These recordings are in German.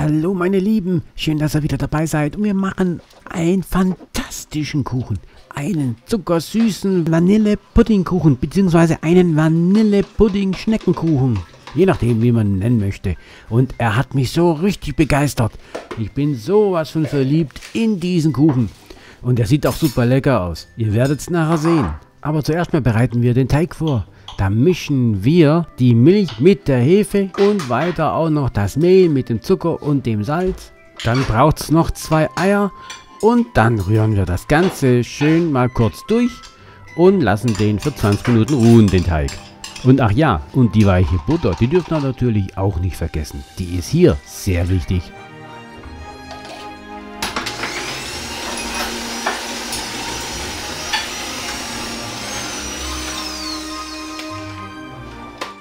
Hallo meine Lieben, schön, dass ihr wieder dabei seid und wir machen einen fantastischen Kuchen. Einen zuckersüßen Vanille-Puddingkuchen bzw. einen Vanille-Pudding-Schneckenkuchen. Je nachdem, wie man ihn nennen möchte. Und er hat mich so richtig begeistert. Ich bin sowas von verliebt in diesen Kuchen. Und er sieht auch super lecker aus. Ihr werdet es nachher sehen. Aber zuerst mal bereiten wir den Teig vor. Da mischen wir die Milch mit der Hefe und weiter auch noch das Mehl mit dem Zucker und dem Salz. Dann braucht es noch 2 Eier und dann rühren wir das Ganze schön mal kurz durch und lassen den für 20 Minuten ruhen, den Teig. Und ach ja, und die weiche Butter, die dürft ihr natürlich auch nicht vergessen. Die ist hier sehr wichtig.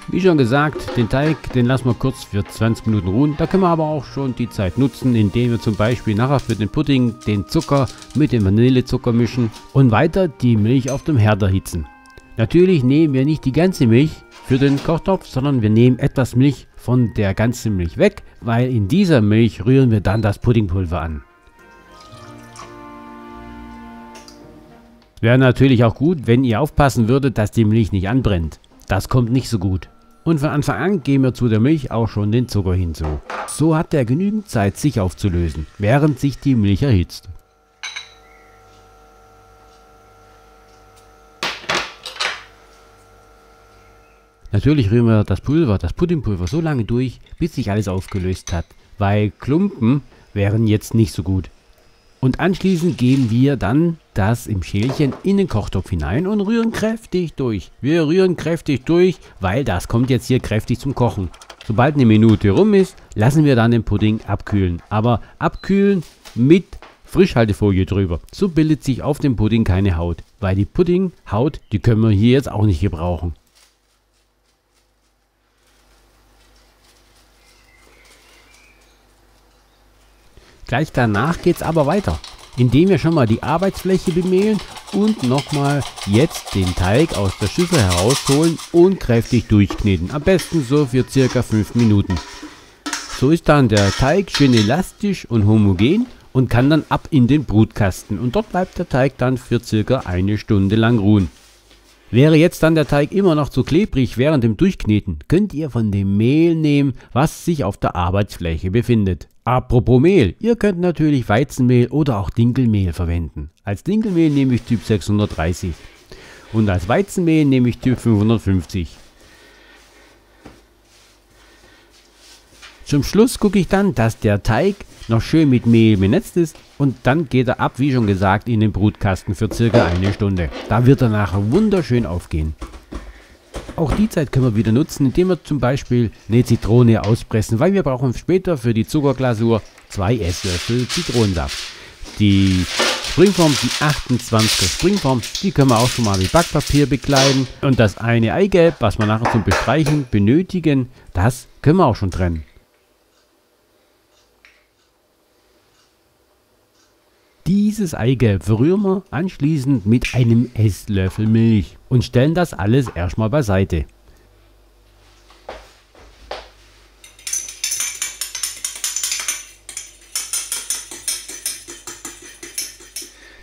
Wie schon gesagt, den Teig, den lassen wir kurz für 20 Minuten ruhen. Da können wir aber auch schon die Zeit nutzen, indem wir zum Beispiel nachher für den Pudding den Zucker mit dem Vanillezucker mischen und weiter die Milch auf dem Herd erhitzen. Natürlich nehmen wir nicht die ganze Milch für den Kochtopf, sondern wir nehmen etwas Milch von der ganzen Milch weg, weil in dieser Milch rühren wir dann das Puddingpulver an. Wäre natürlich auch gut, wenn ihr aufpassen würdet, dass die Milch nicht anbrennt. Das kommt nicht so gut. Und von Anfang an geben wir zu der Milch auch schon den Zucker hinzu. So hat er genügend Zeit, sich aufzulösen, während sich die Milch erhitzt. Natürlich rühren wir das Puddingpulver so lange durch, bis sich alles aufgelöst hat, weil Klumpen wären jetzt nicht so gut. Und anschließend geben wir dann das im Schälchen in den Kochtopf hinein und rühren kräftig durch. Wir rühren kräftig durch, weil das kommt jetzt hier kräftig zum Kochen. Sobald eine Minute rum ist, lassen wir dann den Pudding abkühlen. Aber abkühlen mit Frischhaltefolie drüber. So bildet sich auf dem Pudding keine Haut, weil die Puddinghaut, die können wir hier jetzt auch nicht gebrauchen. Gleich danach geht es aber weiter, indem wir schon mal die Arbeitsfläche bemehlen und nochmal jetzt den Teig aus der Schüssel herausholen und kräftig durchkneten. Am besten so für circa 5 Minuten. So ist dann der Teig schön elastisch und homogen und kann dann ab in den Brutkasten. Und dort bleibt der Teig dann für circa 1 Stunde lang ruhen. Wäre jetzt dann der Teig immer noch zu klebrig während dem Durchkneten, könnt ihr von dem Mehl nehmen, was sich auf der Arbeitsfläche befindet. Apropos Mehl, ihr könnt natürlich Weizenmehl oder auch Dinkelmehl verwenden. Als Dinkelmehl nehme ich Typ 630 und als Weizenmehl nehme ich Typ 550. Zum Schluss gucke ich dann, dass der Teig noch schön mit Mehl benetzt ist und dann geht er ab, wie schon gesagt, in den Brutkasten für circa 1 Stunde. Da wird er nachher wunderschön aufgehen. Auch die Zeit können wir wieder nutzen, indem wir zum Beispiel eine Zitrone auspressen, weil wir brauchen später für die Zuckerglasur 2 Esslöffel Zitronensaft. Die Springform, die 28er Springform, die können wir auch schon mal mit Backpapier bekleiden. Und das eine Eigelb, was wir nachher zum Bestreichen benötigen, das können wir auch schon trennen. Dieses Eigelb verrühren wir anschließend mit einem Esslöffel Milch und stellen das alles erstmal beiseite.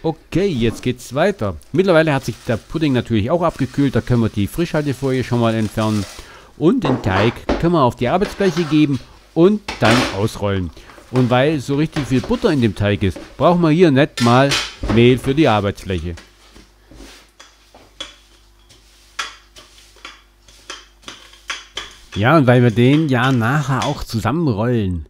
Okay, jetzt geht's weiter. Mittlerweile hat sich der Pudding natürlich auch abgekühlt, da können wir die Frischhaltefolie schon mal entfernen und den Teig können wir auf die Arbeitsfläche geben und dann ausrollen. Und weil so richtig viel Butter in dem Teig ist, brauchen wir hier nicht mal Mehl für die Arbeitsfläche. Ja, und weil wir den ja nachher auch zusammenrollen,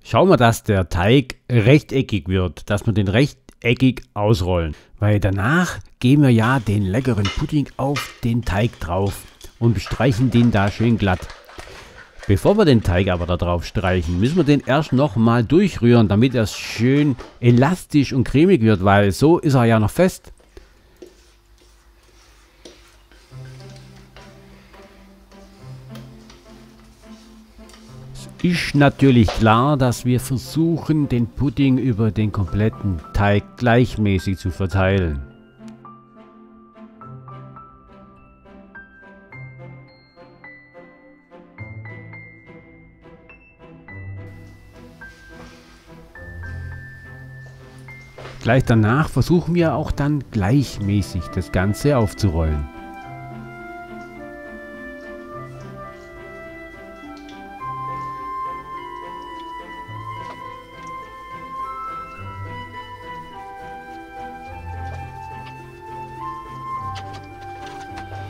schauen wir, dass der Teig rechteckig wird, dass wir den rechteckig ausrollen. Weil danach geben wir ja den leckeren Pudding auf den Teig drauf und bestreichen den da schön glatt. Bevor wir den Teig aber da drauf streichen, müssen wir den erst nochmal durchrühren, damit er schön elastisch und cremig wird, weil so ist er ja noch fest. Es ist natürlich klar, dass wir versuchen, den Pudding über den kompletten Teig gleichmäßig zu verteilen. Gleich danach versuchen wir auch dann gleichmäßig das Ganze aufzurollen.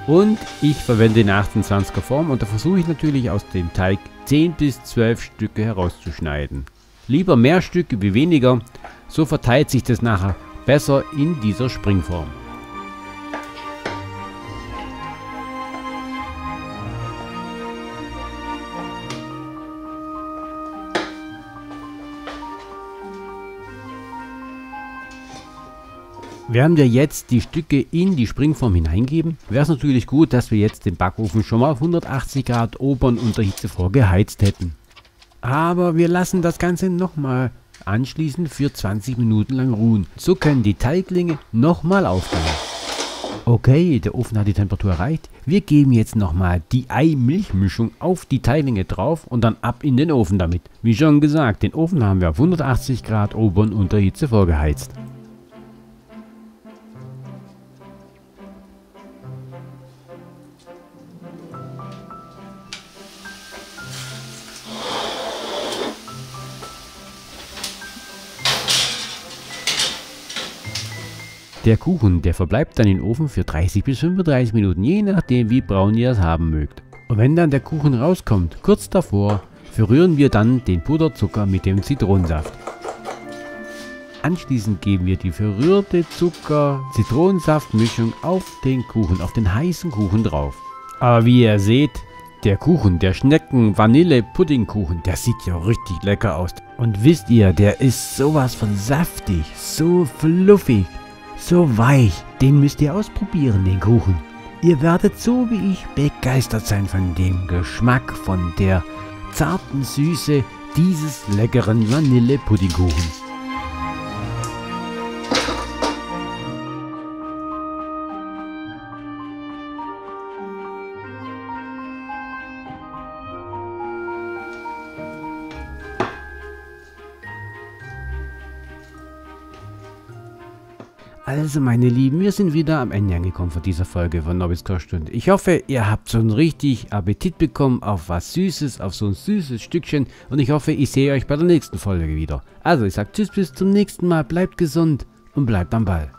Und ich verwende eine 28er Form und da versuche ich natürlich aus dem Teig 10 bis 12 Stücke herauszuschneiden. Lieber mehr Stücke wie weniger, so verteilt sich das nachher besser in dieser Springform. Während wir jetzt die Stücke in die Springform hineingeben, wäre es natürlich gut, dass wir jetzt den Backofen schon mal auf 180 Grad Ober- und Unterhitze vorgeheizt hätten. Aber wir lassen das Ganze nochmal anschließend für 20 Minuten lang ruhen. So können die Teiglinge nochmal aufgehen. Okay, der Ofen hat die Temperatur erreicht. Wir geben jetzt nochmal die Ei-Milch-Mischung auf die Teiglinge drauf und dann ab in den Ofen damit. Wie schon gesagt, den Ofen haben wir auf 180 Grad Ober- und Unterhitze vorgeheizt. Der Kuchen, der verbleibt dann im Ofen für 30 bis 35 Minuten, je nachdem wie braun ihr es haben mögt. Und wenn dann der Kuchen rauskommt, kurz davor, verrühren wir dann den Puderzucker mit dem Zitronensaft. Anschließend geben wir die verrührte Zucker-Zitronensaft-Mischung auf den Kuchen, auf den heißen Kuchen drauf. Aber wie ihr seht, der Kuchen, der Schnecken-Vanille-Puddingkuchen, der sieht ja richtig lecker aus. Und wisst ihr, der ist sowas von saftig, so fluffig. So weich, den müsst ihr ausprobieren, den Kuchen. Ihr werdet so wie ich begeistert sein von dem Geschmack, von der zarten Süße dieses leckeren Vanillepuddingkuchens. Also meine Lieben, wir sind wieder am Ende angekommen von dieser Folge von Norbis Kochstunde. Ich hoffe, ihr habt so einen richtig Appetit bekommen auf was Süßes, auf so ein süßes Stückchen und ich hoffe, ich sehe euch bei der nächsten Folge wieder. Also ich sage tschüss, bis zum nächsten Mal, bleibt gesund und bleibt am Ball.